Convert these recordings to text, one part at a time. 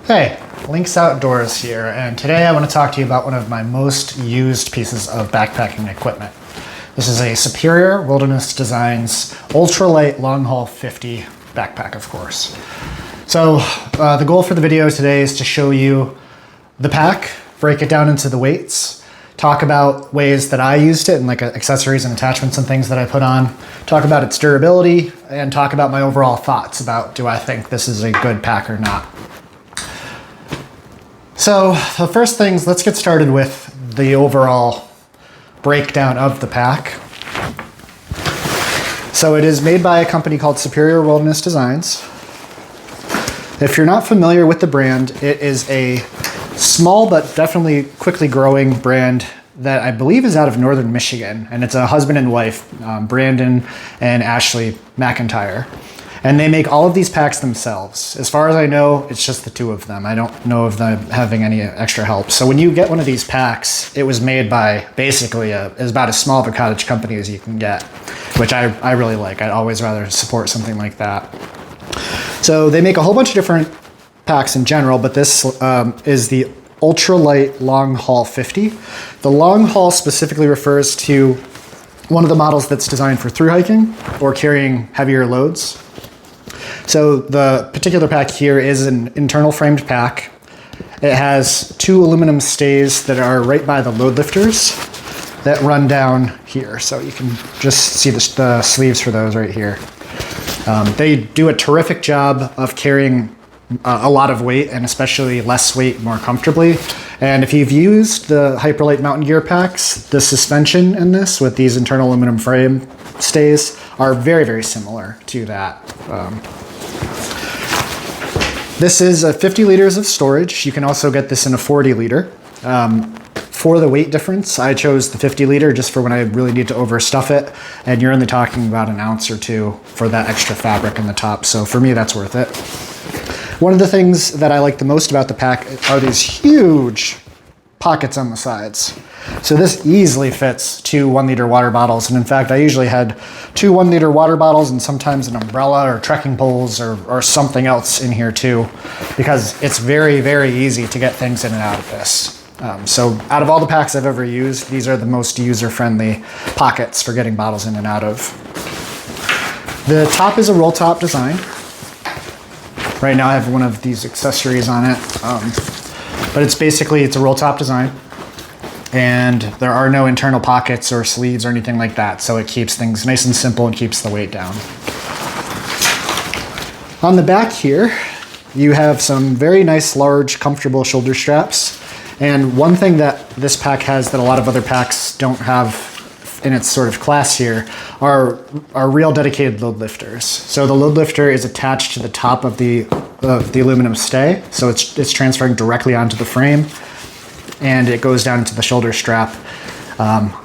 Hey, Link's Outdoors here, and today I want to talk to you about one of my most used pieces of backpacking equipment. This is a Superior Wilderness Designs Ultralight Long Haul 50 backpack, of course. So the goal for the video today is to show you the pack, break it down into the weights, talk about ways that I used it and like accessories and attachments and things that I put on, talk about its durability, and talk about my overall thoughts about do I think this is a good pack or not. So the first things, let's get started with the overall breakdown of the pack. So it is made by a company called Superior Wilderness Designs. If you're not familiar with the brand, it is a small but definitely quickly growing brand that I believe is out of northern Michigan, and it's a husband and wife, Brandon and Ashley McIntyre. And they make all of these packs themselves. As far as I know, it's just the two of them. I don't know of them having any extra help. So when you get one of these packs, it was made by basically is about as small of a cottage company as you can get, which I really like. I'd always rather support something like that. So they make a whole bunch of different packs in general, but this is the Ultralight Long Haul 50. The Long Haul specifically refers to one of the models that's designed for thru hiking or carrying heavier loads. So the particular pack here is an internal framed pack. It has two aluminum stays that are right by the load lifters that run down here. So you can just see the sleeves for those right here. They do a terrific job of carrying a lot of weight, and especially less weight more comfortably. And if you've used the Hyperlight mountain gear packs, the suspension in this with these internal aluminum frame stays are very, very similar to that. This is 50 liters of storage. You can also get this in a 40 liter. For the weight difference, I chose the 50 liter just for when I really need to overstuff it. And you're only talking about an ounce or two for that extra fabric in the top. So for me, that's worth it. One of the things that I like the most about the pack are these huge pockets on the sides. So this easily fits two 1 liter water bottles. And in fact, I usually had two 1 liter water bottles and sometimes an umbrella or trekking poles or something else in here too, because it's very, very easy to get things in and out of this. So out of all the packs I've ever used, these are the most user-friendly pockets for getting bottles in and out of. The top is a roll top design. Right now I have one of these accessories on it, but it's a roll top design, and there are no internal pockets or sleeves or anything like that, so it keeps things nice and simple and keeps the weight down. On the back here, you have some very nice, large, comfortable shoulder straps, and one thing that this pack has that a lot of other packs don't have in its sort of class here are real dedicated load lifters. So the load lifter is attached to the top of the aluminum stay, so it's transferring directly onto the frame, and it goes down into the shoulder strap.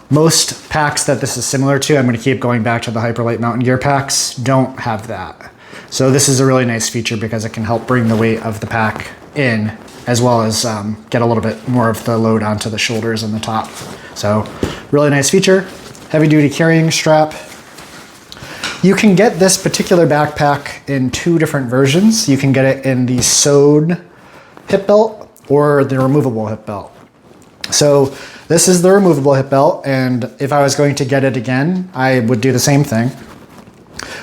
Most packs that this is similar to, I'm going to keep going back to the Hyperlight mountain gear packs, don't have that. So this is a really nice feature because it can help bring the weight of the pack in, as well as get a little bit more of the load onto the shoulders and the top. So really nice feature. Heavy duty carrying strap. You can get this particular backpack in two different versions. You can get it in the sewed hip belt or the removable hip belt. So this is the removable hip belt, and if I was going to get it again, I would do the same thing.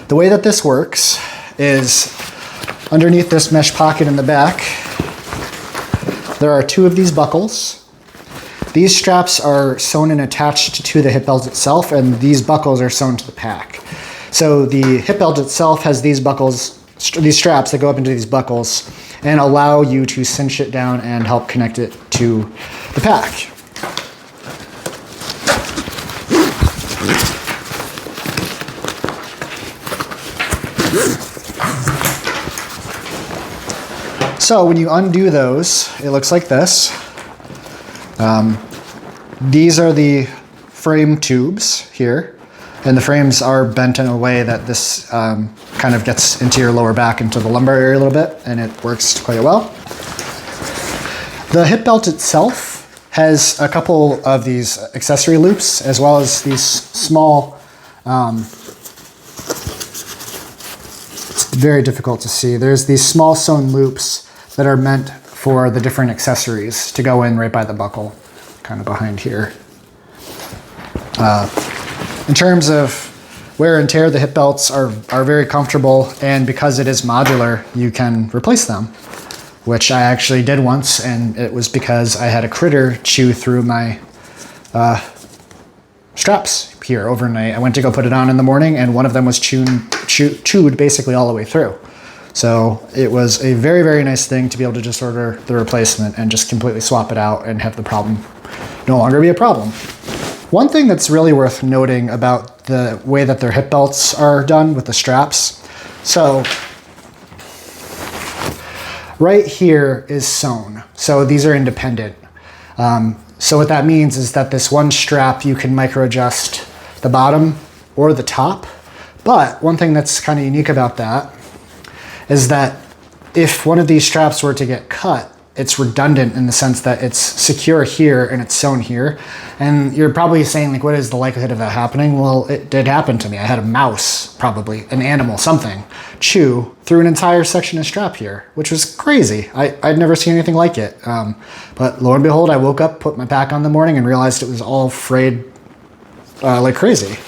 The way that this works is underneath this mesh pocket in the back, there are two of these buckles. These straps are sewn and attached to the hip belt itself, and these buckles are sewn to the pack. So the hip belt itself has these buckles, these straps that go up into these buckles and allow you to cinch it down and help connect it to the pack. So when you undo those, it looks like this. These are the frame tubes here, and the frames are bent in a way that this kind of gets into your lower back, into the lumbar area a little bit, and it works quite well. The hip belt itself has a couple of these accessory loops, as well as these small, it's very difficult to see. There's these small sewn loops that are meant for the different accessories to go in right by the buckle, kind of behind here. In terms of wear and tear, the hip belts are very comfortable, and because it is modular, you can replace them, which I actually did once, and it was because I had a critter chew through my straps here overnight. I went to go put it on in the morning, and one of them was chewed basically all the way through. So it was a very, very nice thing to be able to just order the replacement and just completely swap it out and have the problem no longer be a problem. One thing that's really worth noting about the way that their hip belts are done with the straps. So right here is sewn. So these are independent. So what that means is that this one strap, you can micro adjust the bottom or the top. But one thing that's kind of unique about that is that if one of these straps were to get cut, it's redundant in the sense that it's secure here and it's sewn here. And you're probably saying, like, what is the likelihood of that happening? Well, it did happen to me. I had a mouse, probably an animal, something, chew through an entire section of strap here, which was crazy. I'd never seen anything like it. But lo and behold, I woke up, put my pack on in the morning, and realized it was all frayed like crazy.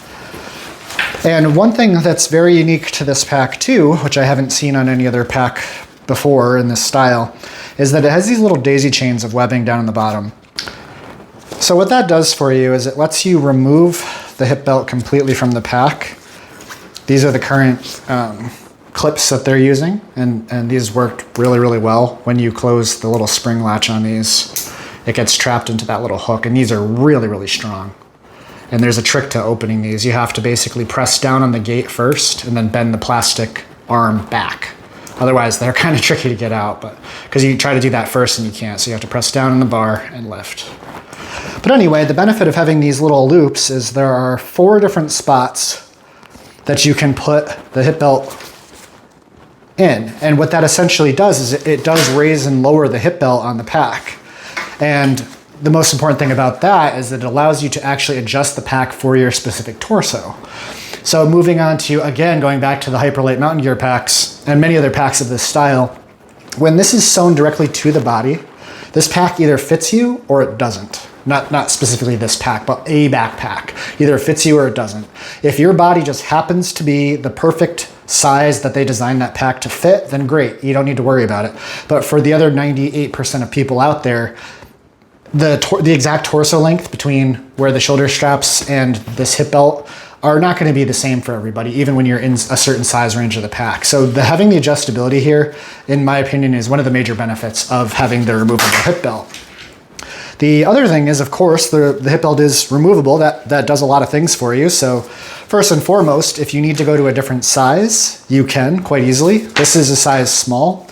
And one thing that's very unique to this pack too, which I haven't seen on any other pack before in this style, is that it has these little daisy chains of webbing down in the bottom. So what that does for you is it lets you remove the hip belt completely from the pack. These are the current clips that they're using, and these worked really, really well. When you close the little spring latch on these, it gets trapped into that little hook, and these are really, really strong. And there's a trick to opening these. You have to basically press down on the gate first and then bend the plastic arm back. Otherwise, they're kind of tricky to get out, but because you try to do that first and you can't, so you have to press down on the bar and lift. But anyway, the benefit of having these little loops is there are 4 different spots that you can put the hip belt in. And what that essentially does is it does raise and lower the hip belt on the pack. And the most important thing about that is that it allows you to actually adjust the pack for your specific torso. So moving on to, again, going back to the Hyperlight mountain gear packs and many other packs of this style, when this is sewn directly to the body, this pack either fits you or it doesn't. Not specifically this pack, but a backpack. Either it fits you or it doesn't. If your body just happens to be the perfect size that they designed that pack to fit, then great, you don't need to worry about it. But for the other 98% of people out there, the exact torso length between where the shoulder straps and this hip belt are not going to be the same for everybody, even when you're in a certain size range of the pack. So having the adjustability here, in my opinion, is one of the major benefits of having the removable hip belt. The other thing is, of course, the hip belt is removable. That does a lot of things for you. So first and foremost, if you need to go to a different size, you can quite easily. This is a size small.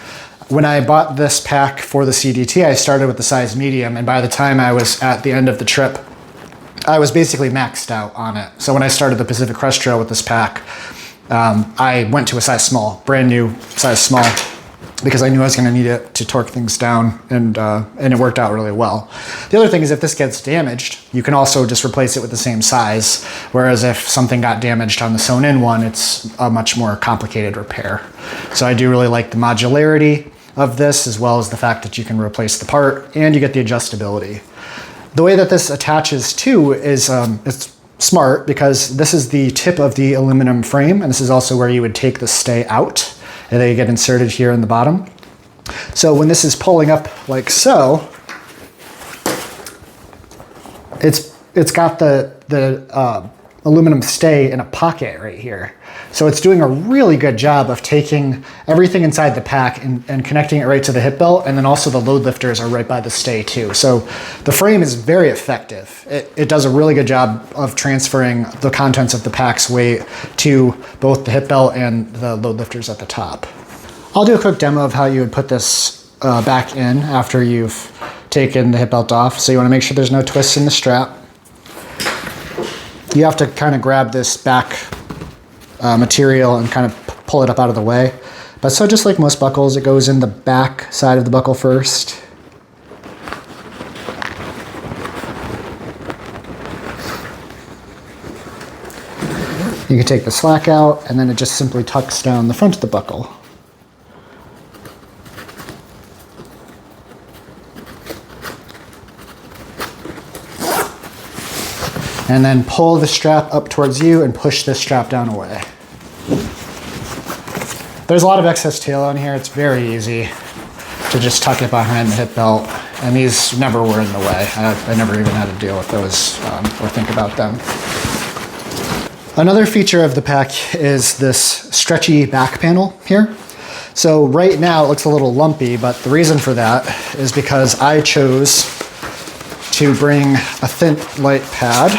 When I bought this pack for the CDT, I started with the size medium, and by the time I was at the end of the trip, I was basically maxed out on it. So when I started the Pacific Crest Trail with this pack, I went to a size small, brand new size small, because I knew I was going to need it to torque things down, and it worked out really well. The other thing is if this gets damaged, you can also just replace it with the same size, whereas if something got damaged on the sewn-in one, it's a much more complicated repair. So I do really like the modularity of this, as well as the fact that you can replace the part and you get the adjustability. The way that this attaches too is it's smart, because this is the tip of the aluminum frame, and this is also where you would take the stay out, and they get inserted here in the bottom. So when this is pulling up like so, it's got the aluminum stay in a pocket right here. So it's doing a really good job of taking everything inside the pack and connecting it right to the hip belt, and then also the load lifters are right by the stay too. So the frame is very effective. It does a really good job of transferring the contents of the pack's weight to both the hip belt and the load lifters at the top. I'll do a quick demo of how you would put this back in after you've taken the hip belt off. So you want to make sure there's no twists in the strap. You have to kind of grab this back material and kind of pull it up out of the way. But so just like most buckles, it goes in the back side of the buckle first. You can take the slack out, and then it just simply tucks down the front of the buckle. and then pull the strap up towards you and push this strap down away. There's a lot of excess tail on here. It's very easy to just tuck it behind the hip belt, and these never were in the way. I never even had to deal with those or think about them. Another feature of the pack is this stretchy back panel here. So right now it looks a little lumpy, but the reason for that is because I chose to bring a thin light pad.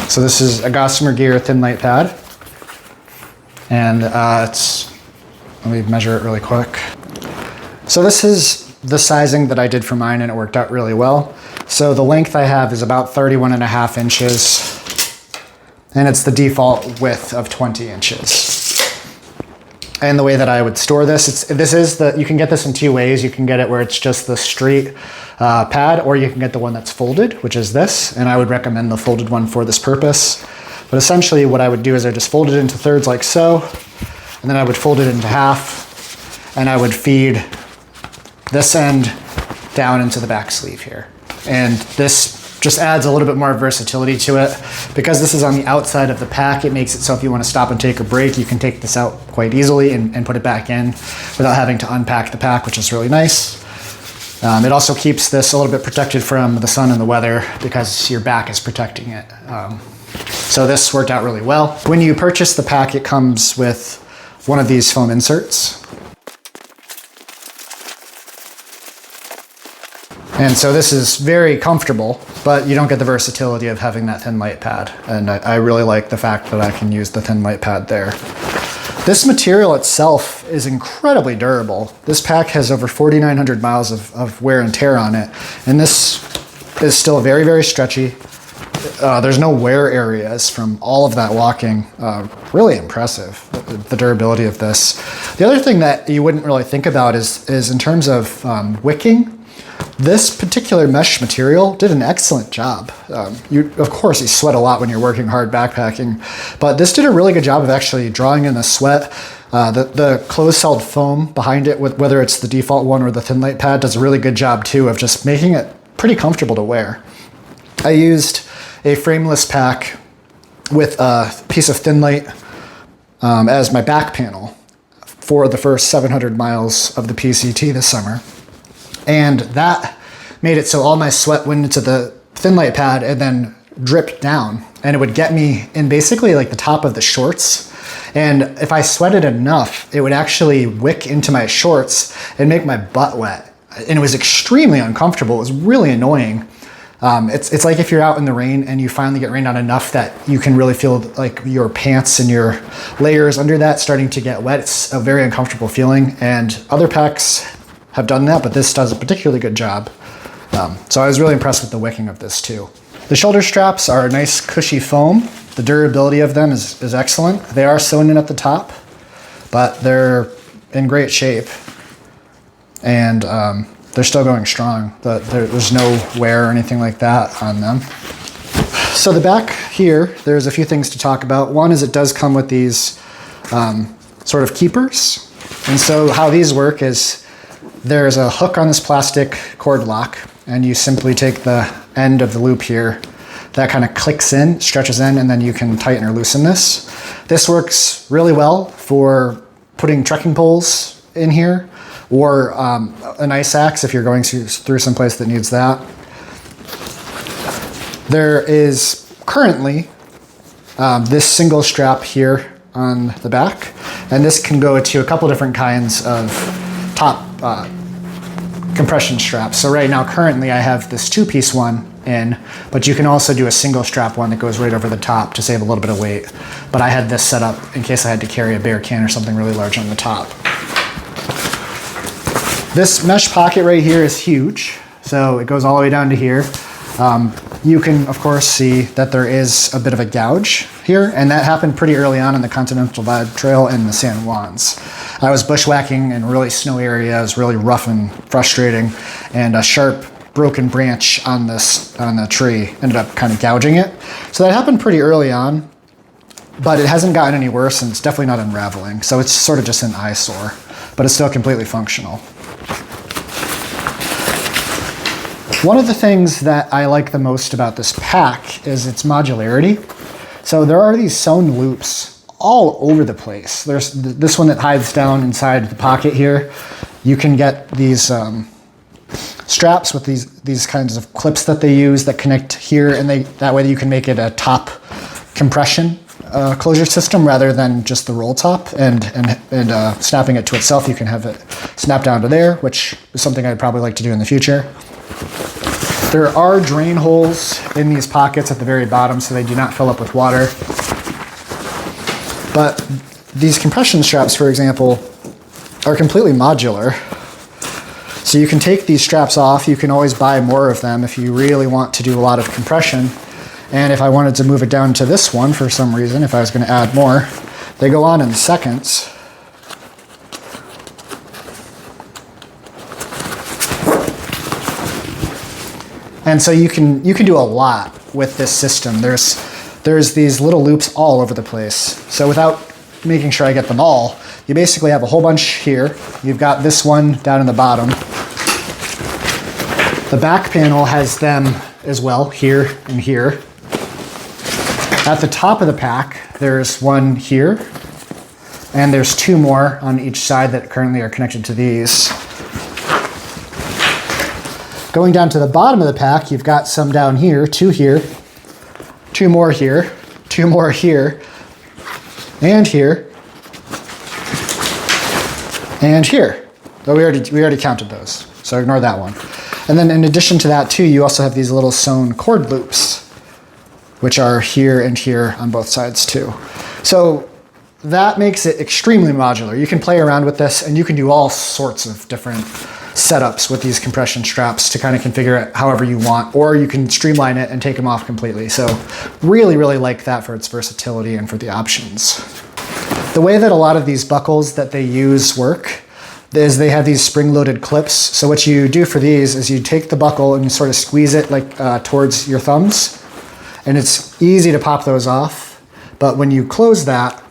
So this is a Gossamer Gear thin light pad, and let me measure it really quick. So this is the sizing that I did for mine, and it worked out really well. So the length I have is about 31.5 inches, and it's the default width of 20 inches. And the way that I would store this, you can get this in two ways. You can get it where it's just the straight pad, or you can get the one that's folded, which is this, and I would recommend the folded one for this purpose. But essentially what I would do is I just fold it into thirds like so, and then I would fold it into half, and I would feed this end down into the back sleeve here. And this just adds a little bit more versatility to it. Because this is on the outside of the pack, it makes it so if you want to stop and take a break, you can take this out quite easily and put it back in without having to unpack the pack, which is really nice. It also keeps this a little bit protected from the sun and the weather because your back is protecting it. So this worked out really well. When you purchase the pack, it comes with one of these foam inserts. And so this is very comfortable, but you don't get the versatility of having that thin light pad. And I really like the fact that I can use the thin light pad there. This material itself is incredibly durable. This pack has over 4,900 miles of wear and tear on it. And this is still very, very stretchy. There's no wear areas from all of that walking. Really impressive, the durability of this. The other thing that you wouldn't really think about is in terms of wicking. This particular mesh material did an excellent job. Of course, you sweat a lot when you're working hard backpacking, but this did a really good job of actually drawing in the sweat. The closed-celled foam behind it, whether it's the default one or the thin light pad, does a really good job too of just making it pretty comfortable to wear. I used a frameless pack with a piece of thin light as my back panel for the first 700 miles of the PCT this summer. And that made it so all my sweat went into the thin light pad and then dripped down. And it would get me in basically like the top of the shorts. And if I sweated enough, it would actually wick into my shorts and make my butt wet. And it was extremely uncomfortable. It was really annoying. It's like if you're out in the rain and you finally get rained on enough that you can really feel like your pants and your layers under that starting to get wet. It's a very uncomfortable feeling. And other packs have done that, but this does a particularly good job. So I was really impressed with the wicking of this too. The shoulder straps are a nice cushy foam. The durability of them is excellent. They are sewn in at the top, but they're in great shape. And they're still going strong. There's no wear or anything like that on them. So the back here, there's a few things to talk about. One is it does come with these sort of keepers. And so how these work is there's a hook on this plastic cord lock, and you simply take the end of the loop here. That kind of clicks in, stretches in, and then you can tighten or loosen this. This works really well for putting trekking poles in here, or an ice axe if you're going through some place that needs that. There is currently this single strap here on the back, and this can go to a couple different kinds of top compression straps. So right now, currently I have this two-piece one in, but you can also do a single strap one that goes right over the top to save a little bit of weight. But I had this set up in case I had to carry a bear can or something really large on the top. This mesh pocket right here is huge. So it goes all the way down to here. You can, of course, see that there is a bit of a gouge here, and that happened pretty early on in the Continental Divide Trail and the San Juans. I was bushwhacking in really snowy areas, really rough and frustrating, and a sharp broken branch on the tree ended up kind of gouging it. So that happened pretty early on, but it hasn't gotten any worse, and it's definitely not unraveling. So it's sort of just an eyesore, but it's still completely functional. One of the things that I like the most about this pack is its modularity. So there are these sewn loops all over the place. There's this one that hides down inside the pocket here. You can get these straps with these kinds of clips that they use that connect here, and that way you can make it a top compression closure system rather than just the roll top, and snapping it to itself. You can have it snap down to there, which is something I'd probably like to do in the future. There are drain holes in these pockets at the very bottom so they do not fill up with water. But these compression straps, for example, are completely modular. So you can take these straps off. You can always buy more of them if you really want to do a lot of compression. And if I wanted to move it down to this one for some reason, if I was going to add more, they go on in seconds. And so you can do a lot with this system. There's these little loops all over the place. So without making sure I get them all, you basically have a whole bunch here. You've got this one down in the bottom. The back panel has them as well, here and here. At the top of the pack, there's one here, and there's two more on each side that currently are connected to these. Going down to the bottom of the pack, you've got some down here, two more here, two more here, and here, and here. But we already counted those, so ignore that one. And then in addition to that too, you also have these little sewn cord loops, which are here and here on both sides too. So that makes it extremely modular. You can play around with this, and you can do all sorts of different setups with these compression straps to kind of configure it however you want, or you can streamline it and take them off completely. So really, really like that for its versatility and for the options. The way that a lot of these buckles that they use work is they have these spring-loaded clips. So what you do for these is you take the buckle and you sort of squeeze it like towards your thumbs, and it's easy to pop those off. But when you close that,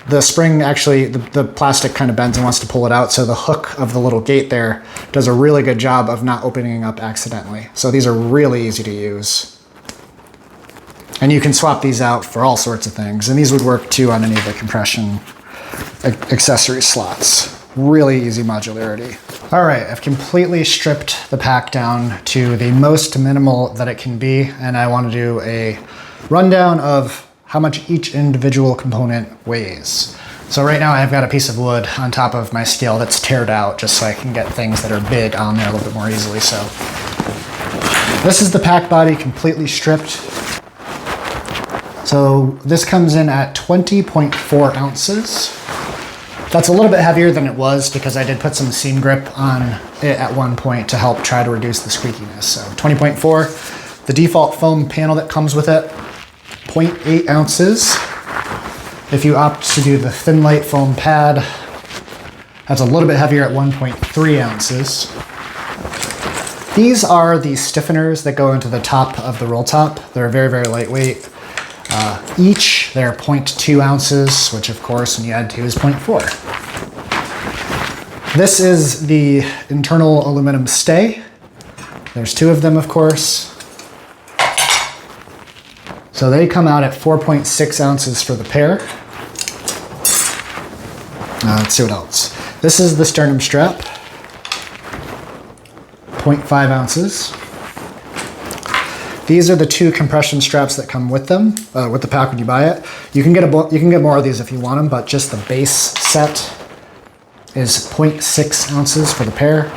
the spring actually, the plastic kind of bends and wants to pull it out, so the hook of the little gate there does a really good job of not opening up accidentally. So these are really easy to use. And you can swap these out for all sorts of things, and these would work too on any of the compression accessory slots. Really easy modularity. All right, I've completely stripped the pack down to the most minimal that it can be, and I want to do a rundown of how much each individual component weighs. So right now I've got a piece of wood on top of my scale that's tared out just so I can get things that are big on there a little bit more easily. So this is the pack body completely stripped. So this comes in at 20.4 ounces. That's a little bit heavier than it was because I did put some seam grip on it at one point to help try to reduce the squeakiness. So 20.4, the default foam panel that comes with it, 0.8 ounces. If you opt to do the thin light foam pad, that's a little bit heavier at 1.3 ounces. These are the stiffeners that go into the top of the roll top. They're very, very lightweight. Each, they're 0.2 ounces, which of course, when you add 2 is 0.4. This is the internal aluminum stay. There's 2 of them, of course. So they come out at 4.6 ounces for the pair. Let's see what else. This is the sternum strap, 0.5 ounces. These are the 2 compression straps that come with them, with the pack when you buy it. You can get more of these if you want them, but just the base set is 0.6 ounces for the pair.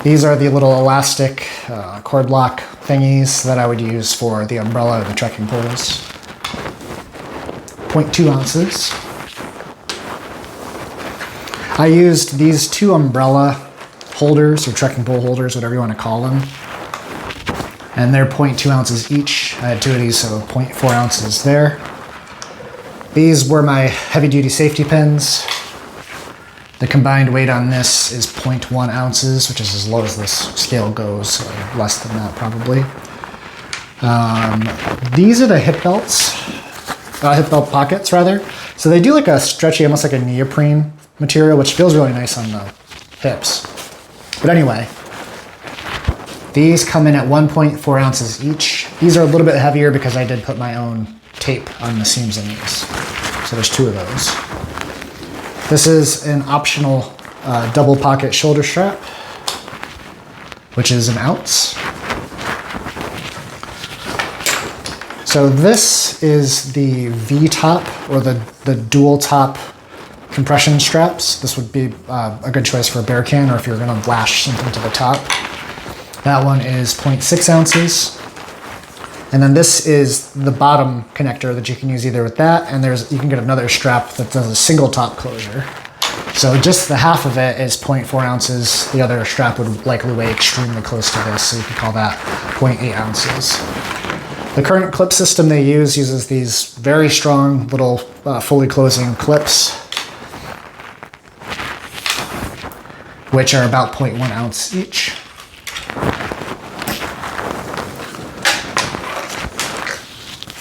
These are the little elastic cord lock thingies that I would use for the umbrella or the trekking poles. 0.2 ounces. I used these 2 umbrella holders or trekking pole holders, whatever you want to call them. And they're 0.2 ounces each. I had 2 of these, so 0.4 ounces there. These were my heavy duty safety pins. The combined weight on this is 0.1 ounces, which is as low as this scale goes, so less than that probably. These are the hip belts, hip belt pockets rather. So they do like a stretchy, almost like a neoprene material, which feels really nice on the hips. But anyway, These come in at 1.4 ounces each. These are a little bit heavier because I did put my own tape on the seams in these. So there's 2 of those. This is an optional double pocket shoulder strap, which is 1 ounce. So this is the V-top, or the dual top compression straps. This would be a good choice for a bear can, or if you're gonna lash something to the top. That one is 0.6 ounces. And then this is the bottom connector that you can use either with that, and you can get another strap that does a single top closure. So just the half of it is 0.4 ounces. The other strap would likely weigh extremely close to this, so you can call that 0.8 ounces. The current clip system they use uses these very strong little fully closing clips, which are about 0.1 ounce each.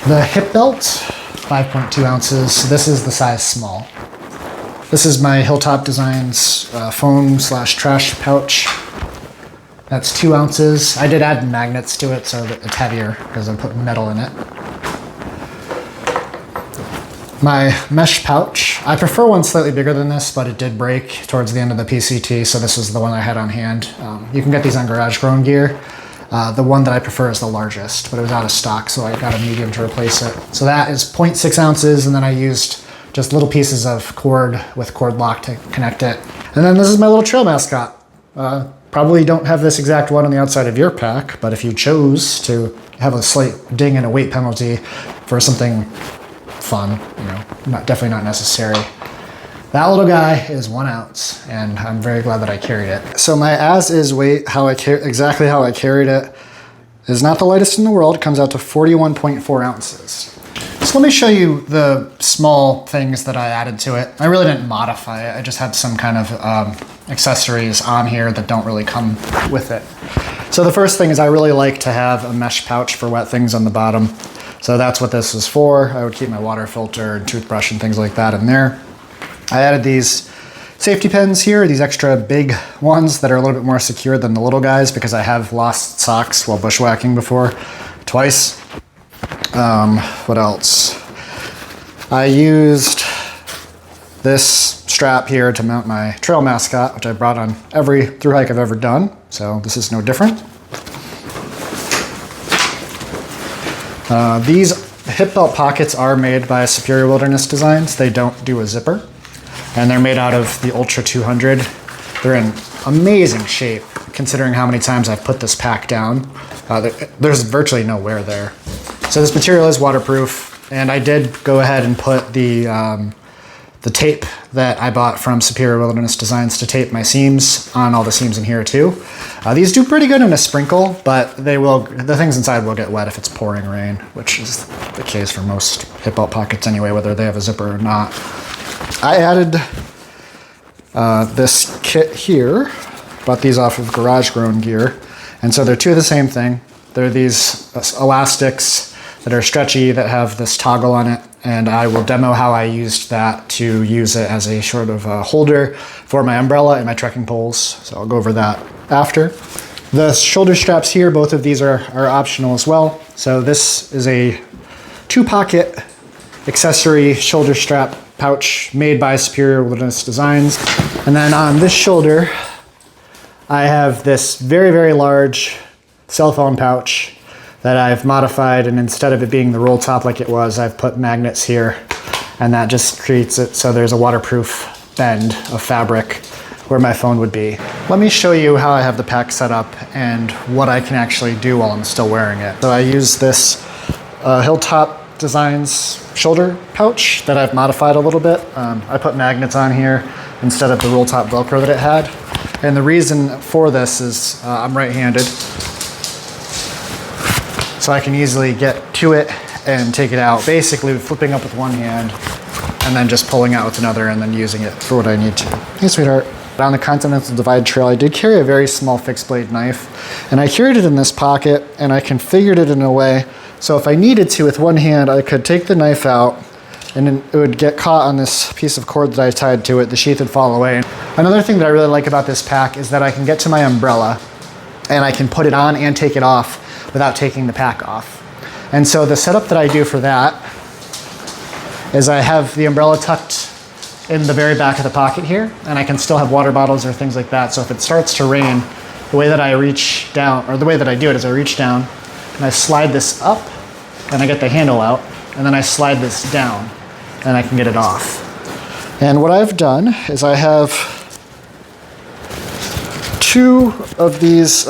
The hip belt, 5.2 ounces. This is the size small. This is my Hilltop Designs foam/trash pouch. That's 2 ounces. I did add magnets to it so that it's heavier because I put metal in it. My mesh pouch. I prefer one slightly bigger than this, but it did break towards the end of the PCT, so this was the one I had on hand. You can get these on Garage Grown Gear. The one that I prefer is the largest, but it was out of stock, so I got a medium to replace it. So that is 0.6 ounces, and then I used just little pieces of cord with cord lock to connect it. And then this is my little trail mascot. Probably don't have this exact one on the outside of your pack, but if you chose to have a slight ding and a weight penalty for something fun, definitely not necessary. That little guy is 1 ounce, and I'm very glad that I carried it. So my as-is weight, exactly how I carried it, is not the lightest in the world. It comes out to 41.4 ounces. So let me show you the small things that I added to it. I really didn't modify it. I just had some kind of accessories on here that don't really come with it. So the first thing is I really like to have a mesh pouch for wet things on the bottom. So that's what this is for. I would keep my water filter and toothbrush and things like that in there. I added these safety pins here, these extra big ones that are a little bit more secure than the little guys because I have lost socks while bushwhacking before, twice. What else? I used this strap here to mount my trail mascot, which I brought on every thru hike I've ever done, so this is no different. These hip belt pockets are made by Superior Wilderness Designs. They don't do a zipper, and they're made out of the Ultra 200. They're in amazing shape considering how many times I've put this pack down. There's virtually no wear there. So this material is waterproof, and I did go ahead and put the tape that I bought from Superior Wilderness Designs to tape my seams on all the seams in here too. These do pretty good in a sprinkle, but the things inside will get wet if it's pouring rain, which is the case for most hip belt pockets anyway, whether they have a zipper or not. I added this kit here, bought these off of Garage Grown Gear, and so they're 2 of the same thing. They're these elastics that are stretchy that have this toggle on it, and I will demo how I used that to use it as a sort of a holder for my umbrella and my trekking poles, so I'll go over that after. The shoulder straps here, both of these are optional as well. So this is a 2-pocket accessory shoulder strap pouch made by Superior Wilderness Designs. And then on this shoulder, I have this very, very large cell phone pouch that I've modified, and instead of it being the roll top like it was, I've put magnets here, and that just creates it so there's a waterproof bend of fabric where my phone would be. Let me show you how I have the pack set up and what I can actually do while I'm still wearing it. So I use this Hilltop Designs shoulder pouch that I've modified a little bit. I put magnets on here instead of the roll top Velcro that it had. And the reason for this is I'm right-handed, so I can easily get to it and take it out, basically flipping up with one hand and then just pulling out with another and then using it for what I need to. Hey, sweetheart. On the Continental Divide Trail, I did carry a very small fixed blade knife, and I carried it in this pocket, and I configured it in a way so if I needed to with one hand, I could take the knife out and then it would get caught on this piece of cord that I tied to it. The sheath would fall away. Another thing that I really like about this pack is that I can get to my umbrella and I can put it on and take it off without taking the pack off. And so the setup that I do for that is I have the umbrella tucked in the very back of the pocket here, and I can still have water bottles or things like that. So if it starts to rain, the way that I reach down, or the way that I do it is I reach down and I slide this up and I get the handle out, and then I slide this down and I can get it off. And what I've done is I have 2 of these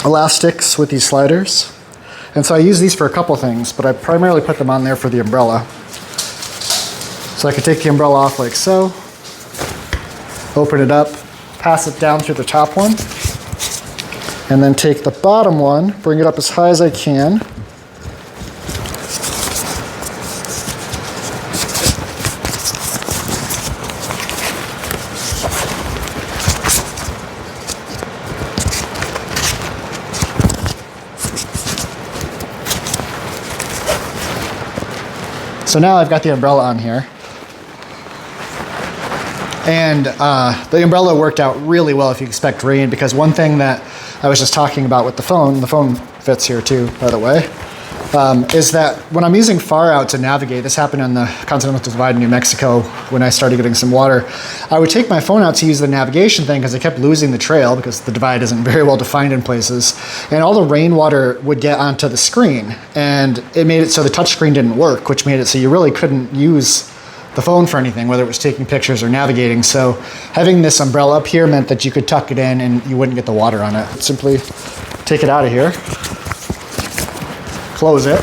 elastics with these sliders. And so I use these for a couple things, but I primarily put them on there for the umbrella. So I can take the umbrella off like so, open it up, pass it down through the top one, and then take the bottom one, bring it up as high as I can, so now I've got the umbrella on here. And the umbrella worked out really well if you expect rain, because one thing that I was just talking about with the phone fits here too, by the way, is that when I'm using far out to navigate, this happened on the Continental Divide in New Mexico when I started getting some water, I would take my phone out to use the navigation thing because I kept losing the trail because the divide isn't very well defined in places, and all the rainwater would get onto the screen, and it made it so the touch screen didn't work, which made it so you really couldn't use the phone for anything, whether it was taking pictures or navigating. So having this umbrella up here meant that you could tuck it in and you wouldn't get the water on it. Simply take it out of here, close it.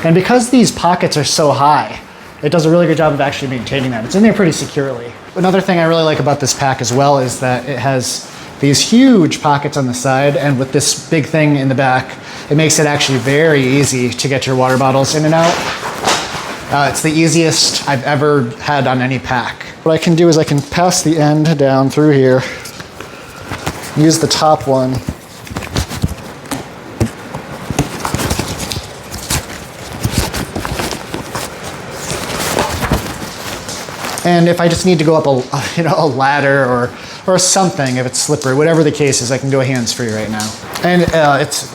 And because these pockets are so high, it does a really good job of actually maintaining that. It's in there pretty securely. Another thing I really like about this pack as well is that it has these huge pockets on the side, and with this big thing in the back, it makes it actually very easy to get your water bottles in and out. It's the easiest I've ever had on any pack. What I can do is I can pass the end down through here, use the top one, and if I just need to go up a ladder or something, if it's slippery, whatever the case is, I can go hands-free right now. And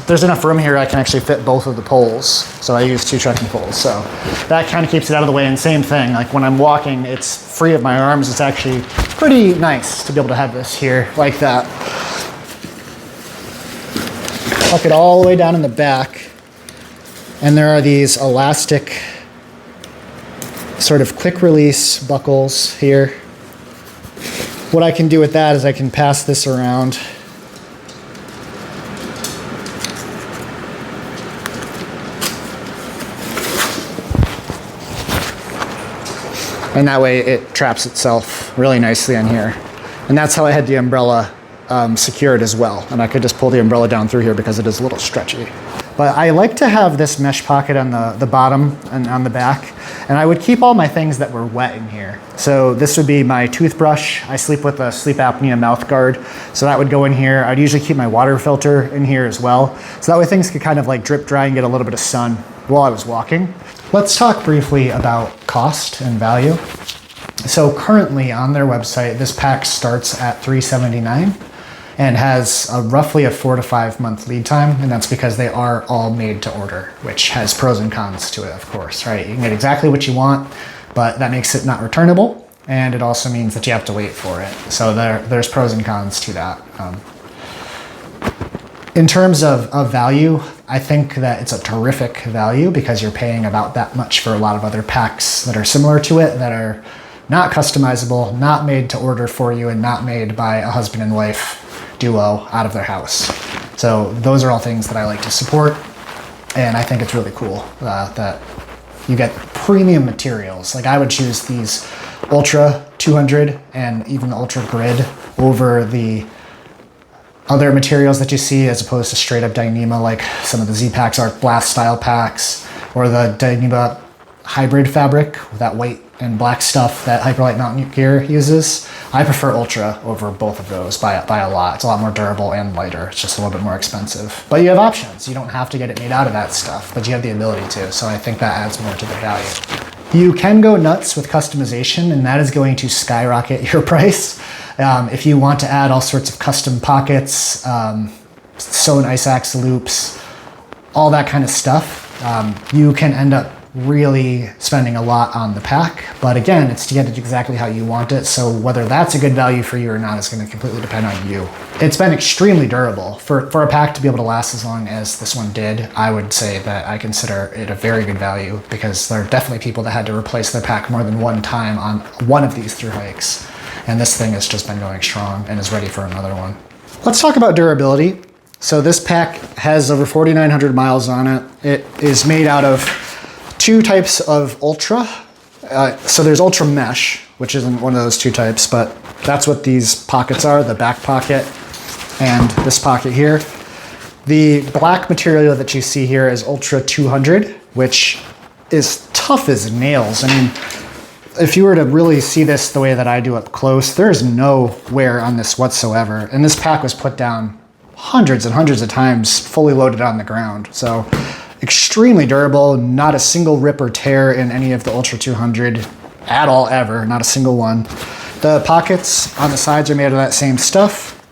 there's enough room here I can actually fit both of the poles. So I use 2 trekking poles. So that kind of keeps it out of the way. And same thing, like when I'm walking, it's free of my arms. It's actually pretty nice to be able to have this here like that. Tuck it all the way down in the back. And there are these elastic sort of quick release buckles here. What I can do with that is I can pass this around. And that way it traps itself really nicely on here. And that's how I had the umbrella secured as well. And I could just pull the umbrella down through here because it is a little stretchy. But I like to have this mesh pocket on the bottom and on the back. And I would keep all my things that were wet in here. So this would be my toothbrush. I sleep with a sleep apnea mouth guard. So that would go in here. I'd usually keep my water filter in here as well. So that way things could kind of like drip dry and get a little bit of sun while I was walking. Let's talk briefly about cost and value. So currently on their website, this pack starts at $379 and has roughly a 4 to 5 month lead time. And that's because they are all made to order, which has pros and cons to it, of course, right? You can get exactly what you want, but that makes it not returnable. And it also means that you have to wait for it. So there's pros and cons to that. In terms of value, I think that it's a terrific value because you're paying about that much for a lot of other packs that are similar to it, that are not customizable, not made to order for you, and not made by a husband and wife duo out of their house. So those are all things that I like to support, and I think it's really cool that you get premium materials. Like I would choose these Ultra 200 and even the Ultra Grid over the other materials that you see as opposed to straight up Dyneema, like some of the Z-Packs Arc Blast style packs, or the Dyneema hybrid fabric with that white and black stuff that Hyperlight Mountain Gear uses. I prefer Ultra over both of those by a lot. It's a lot more durable and lighter. It's just a little bit more expensive. But you have options. You don't have to get it made out of that stuff, but you have the ability to. So I think that adds more to the value. You can go nuts with customization, and that is going to skyrocket your price. If you want to add all sorts of custom pockets, sewn ice axe loops, all that kind of stuff, you can end up really spending a lot on the pack. But again, it's to get it exactly how you want it. So whether that's a good value for you or not is going to completely depend on you. It's been extremely durable. For a pack to be able to last as long as this one did, I would say that I consider it a very good value, because there are definitely people that had to replace their pack more than one time on one of these through hikes. And this thing has just been going strong and is ready for another one. Let's talk about durability. So this pack has over 4,900 miles on it. It is made out of two types of Ultra. So there's Ultra Mesh, which isn't one of those two types, but that's what these pockets are, the back pocket and this pocket here. The black material that you see here is Ultra 200, which is tough as nails. I mean, if you were to really see this the way that I do up close, there's no wear on this whatsoever. And this pack was put down hundreds and hundreds of times, fully loaded on the ground. So extremely durable, not a single rip or tear in any of the Ultra 200 at all ever, not a single one. The pockets on the sides are made of that same stuff.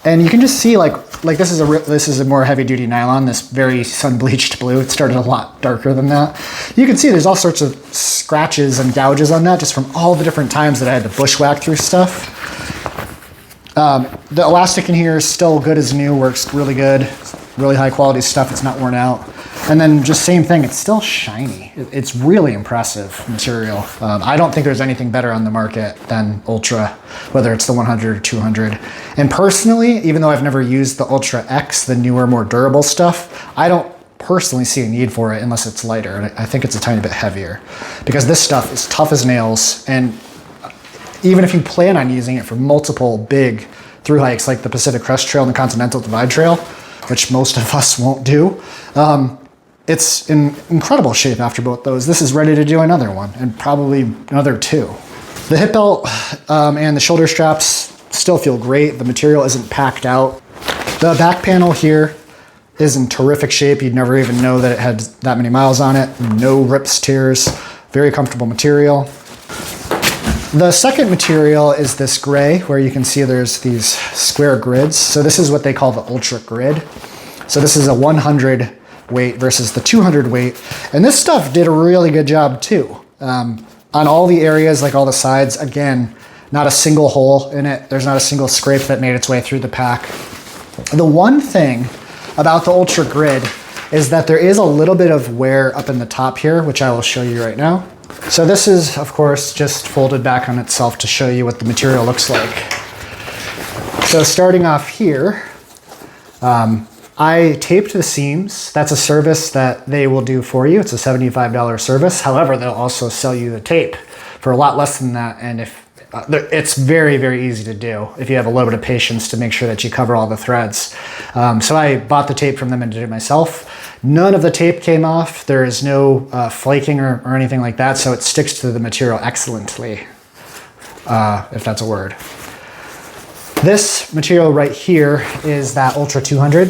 And you can just see like this is a more heavy duty nylon, this very sun bleached blue. It started a lot darker than that. You can see there's all sorts of scratches and gouges on that just from all the different times that I had to bushwhack through stuff. The elastic in here is still good as new, works really good, really high quality stuff. It's not worn out. And then just same thing, it's still shiny. It's really impressive material. I don't think there's anything better on the market than Ultra, whether it's the 100 or 200. And personally, even though I've never used the Ultra X, the newer, more durable stuff, I don't personally see a need for it unless it's lighter. And I think it's a tiny bit heavier, because this stuff is tough as nails. And even if you plan on using it for multiple big through hikes like the Pacific Crest Trail and the Continental Divide Trail, which most of us won't do, it's in incredible shape after both those. This is ready to do another one, and probably another two. The hip belt and the shoulder straps still feel great. The material isn't packed out. The back panel here is in terrific shape. You'd never even know that it had that many miles on it. No rips, tears, very comfortable material. The second material is this gray, where you can see there's these square grids. So this is what they call the Ultra Grid. So this is a 100 weight versus the 200 weight. And this stuff did a really good job too. On all the areas, like all the sides, again, not a single hole in it. There's not a single scrape that made its way through the pack. The one thing about the Ultra Grid is that there is a little bit of wear up in the top here, which I will show you right now. So this is, of course, just folded back on itself to show you what the material looks like. So starting off here, I taped the seams. That's a service that they will do for you. It's a $75 service. However, they'll also sell you the tape for a lot less than that. And if it's very, very easy to do if you have a little bit of patience to make sure that you cover all the threads. So I bought the tape from them and did it myself. None of the tape came off. There is no flaking or anything like that. So it sticks to the material excellently, if that's a word. This material right here is that Ultra 200.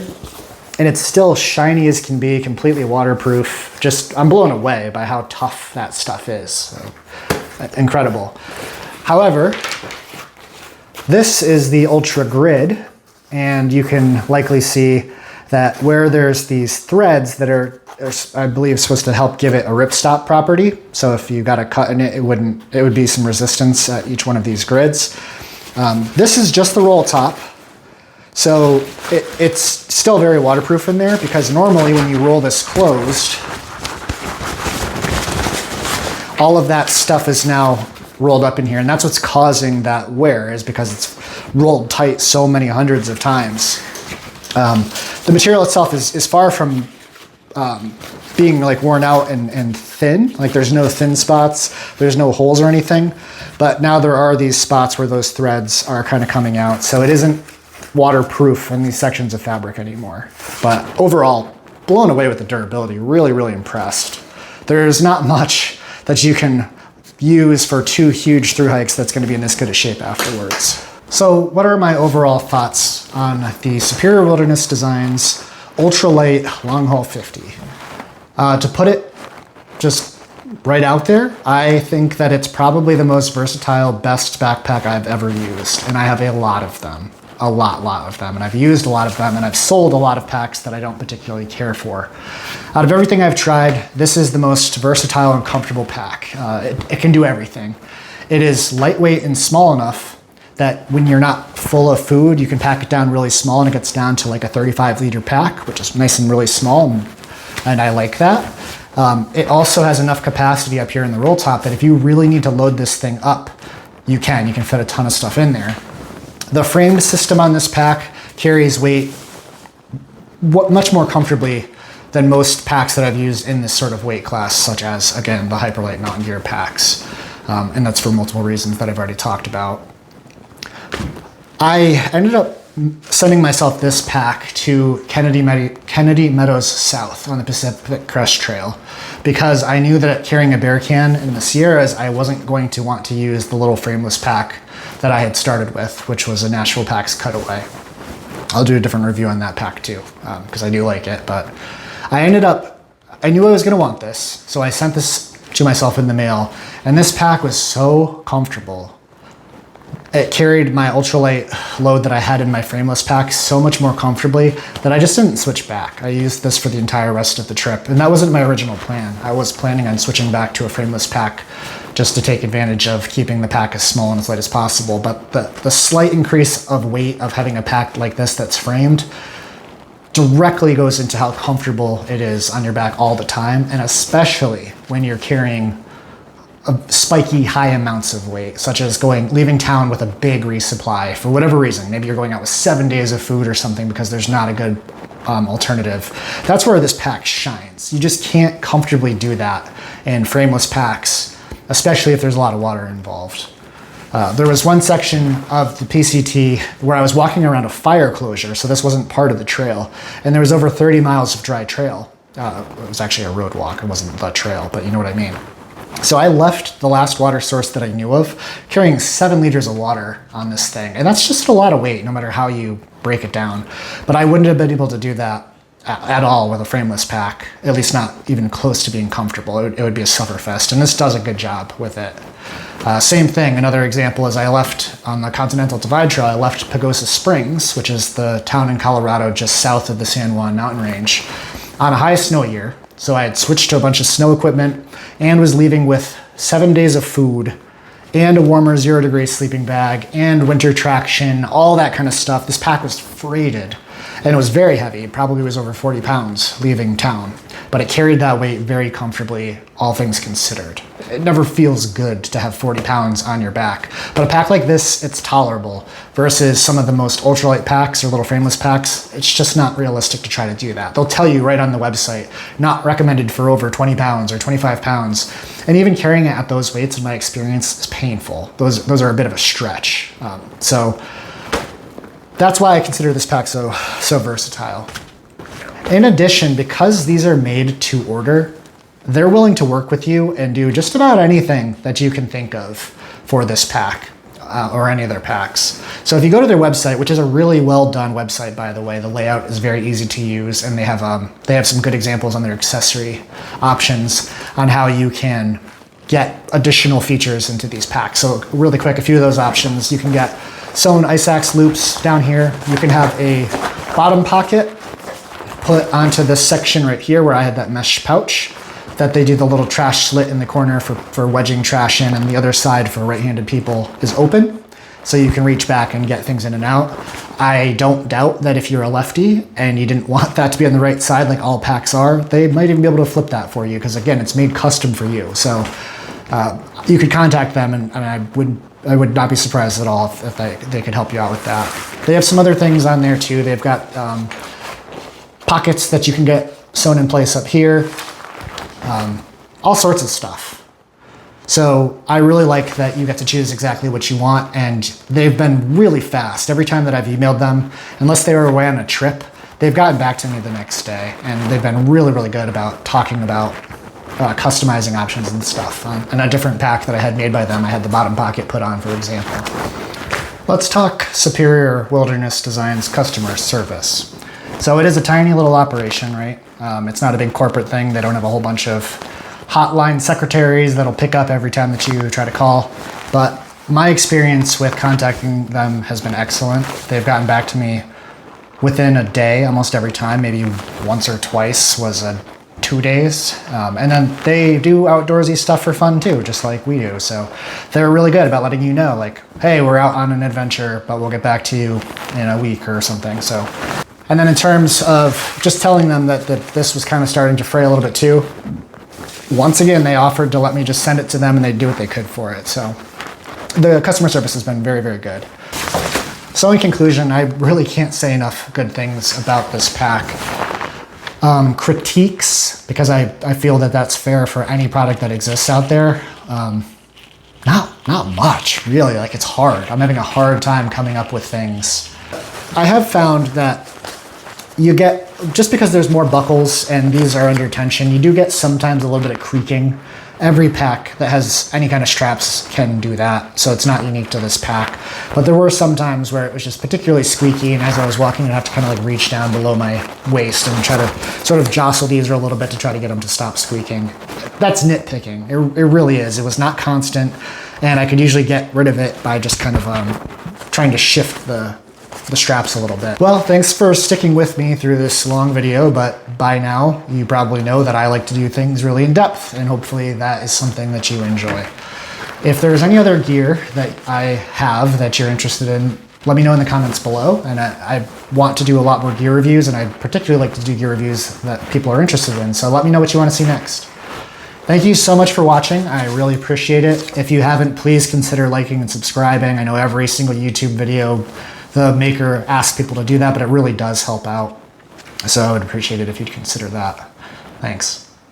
And it's still shiny as can be, completely waterproof. I'm blown away by how tough that stuff is. So, incredible. However, this is the Ultra Grid, and you can likely see that where there's these threads that are, I believe, supposed to help give it a ripstop property. So if you got a cut in it, it would be some resistance at each one of these grids. This is just the roll top. So it's still very waterproof in there, because normally when you roll this closed, all of that stuff is now rolled up in here, and that's what's causing that wear, is because it's rolled tight so many hundreds of times. The material itself is far from being like worn out and thin. Like there's no thin spots, there's no holes or anything, but now there are these spots where those threads are kind of coming out. So it isn't waterproof in these sections of fabric anymore. But overall, blown away with the durability. Really, really impressed. There's not much that you can use for two huge through hikes that's going to be in this good a shape afterwards. So what are my overall thoughts on the Superior Wilderness Designs Ultralight Long Haul 50? To put it just right out there, I think that it's probably the most versatile, best backpack I've ever used. And I have a lot of them, a lot of them. And I've used a lot of them, and I've sold a lot of packs that I don't particularly care for. Out of everything I've tried, this is the most versatile and comfortable pack. It can do everything. It is lightweight and small enough that when you're not full of food, you can pack it down really small, and it gets down to like a 35-liter pack, which is nice and really small, and I like that. It also has enough capacity up here in the roll top that if you really need to load this thing up, you can fit a ton of stuff in there. The framed system on this pack carries weight much more comfortably than most packs that I've used in this sort of weight class, such as, again, the Hyperlight Mountain Gear packs. And that's for multiple reasons that I've already talked about. I ended up sending myself this pack to Kennedy Meadows South on the Pacific Crest Trail because I knew that carrying a bear can in the Sierras, I wasn't going to want to use the little frameless pack that I had started with, which was a Nashville Packs Cutaway. I'll do a different review on that pack too, because I do like it, but I knew I was gonna want this, so I sent this to myself in the mail, and this pack was so comfortable. It carried my ultralight load that I had in my frameless pack so much more comfortably that I just didn't switch back. I used this for the entire rest of the trip, and that wasn't my original plan. I was planning on switching back to a frameless pack just to take advantage of keeping the pack as small and as light as possible, but the slight increase of weight of having a pack like this that's framed directly goes into how comfortable it is on your back all the time, and especially when you're carrying spiky high amounts of weight, such as leaving town with a big resupply for whatever reason. Maybe you're going out with 7 days of food or something because there's not a good alternative. That's where this pack shines. You just can't comfortably do that in frameless packs, especially if there's a lot of water involved. There was one section of the PCT where I was walking around a fire closure, so this wasn't part of the trail, and there was over 30 miles of dry trail. It was actually a road walk, it wasn't the trail, but you know what I mean. So I left the last water source that I knew of carrying 7 liters of water on this thing. And that's just a lot of weight, no matter how you break it down. But I wouldn't have been able to do that at all with a frameless pack, at least not even close to being comfortable. It would be a sufferfest, and this does a good job with it. Same thing, another example is I left on the Continental Divide Trail, I left Pagosa Springs, which is the town in Colorado just south of the San Juan mountain range, on a high snow year. So I had switched to a bunch of snow equipment and was leaving with 7 days of food and a warmer 0-degree sleeping bag and winter traction, all that kind of stuff. This pack was freighted and it was very heavy. It probably was over 40 pounds leaving town, but it carried that weight very comfortably, all things considered. It never feels good to have 40 pounds on your back, but a pack like this, it's tolerable versus some of the most ultralight packs or little frameless packs. It's just not realistic to try to do that. They'll tell you right on the website, not recommended for over 20 pounds or 25 pounds. And even carrying it at those weights, in my experience, is painful. Those are a bit of a stretch. So that's why I consider this pack so versatile. In addition, because these are made to order, they're willing to work with you and do just about anything that you can think of for this pack or any of their packs. So if you go to their website, which is a really well done website, by the way, the layout is very easy to use, and they have some good examples on their accessory options on how you can get additional features into these packs. So really quick, a few of those options. You can get sewn ice axe loops down here. You can have a bottom pocket put onto this section right here where I had that mesh pouch that they do the little trash slit in the corner for wedging trash in, and the other side for right-handed people is open. So you can reach back and get things in and out. I don't doubt that if you're a lefty and you didn't want that to be on the right side like all packs are, they might even be able to flip that for you because again, it's made custom for you. So you could contact them and I would not be surprised at all if they could help you out with that. They have some other things on there too. They've got pockets that you can get sewn in place up here. All sorts of stuff. So I really like that you get to choose exactly what you want, and they've been really fast. Every time that I've emailed them, unless they were away on a trip, they've gotten back to me the next day, and they've been really, really good about talking about customizing options and stuff. On a different pack that I had made by them, I had the bottom pocket put on, for example. Let's talk Superior Wilderness Designs customer service. So it is a tiny little operation, right? It's not a big corporate thing. They don't have a whole bunch of hotline secretaries that'll pick up every time that you try to call. But my experience with contacting them has been excellent. They've gotten back to me within a day almost every time. Maybe once or twice was 2 days. And then they do outdoorsy stuff for fun too, just like we do. So they're really good about letting you know, like, hey, we're out on an adventure, but we'll get back to you in a week or something. So, and then in terms of just telling them that this was kind of starting to fray a little bit too, once again, they offered to let me just send it to them and they'd do what they could for it. So the customer service has been very, very good. So in conclusion, I really can't say enough good things about this pack. Critiques, because I feel that that's fair for any product that exists out there. Not much, really. Like, it's hard. I'm having a hard time coming up with things. I have found that you get, just because there's more buckles and these are under tension, you do get sometimes a little bit of creaking. Every pack that has any kind of straps can do that, so it's not unique to this pack. But there were some times where it was just particularly squeaky, and as I was walking, I'd have to kind of like reach down below my waist and try to sort of jostle these a little bit to try to get them to stop squeaking. That's nitpicking. It really is. It was not constant, and I could usually get rid of it by just kind of trying to shift the straps a little bit. Well, thanks for sticking with me through this long video, but by now you probably know that I like to do things really in depth, and hopefully that is something that you enjoy. If there's any other gear that I have that you're interested in, let me know in the comments below. And I want to do a lot more gear reviews, and I particularly like to do gear reviews that people are interested in, so let me know what you want to see next. Thank you so much for watching. I really appreciate it. If you haven't, please consider liking and subscribing. I know every single YouTube video the maker asks people to do that, but it really does help out. So I would appreciate it if you'd consider that. Thanks.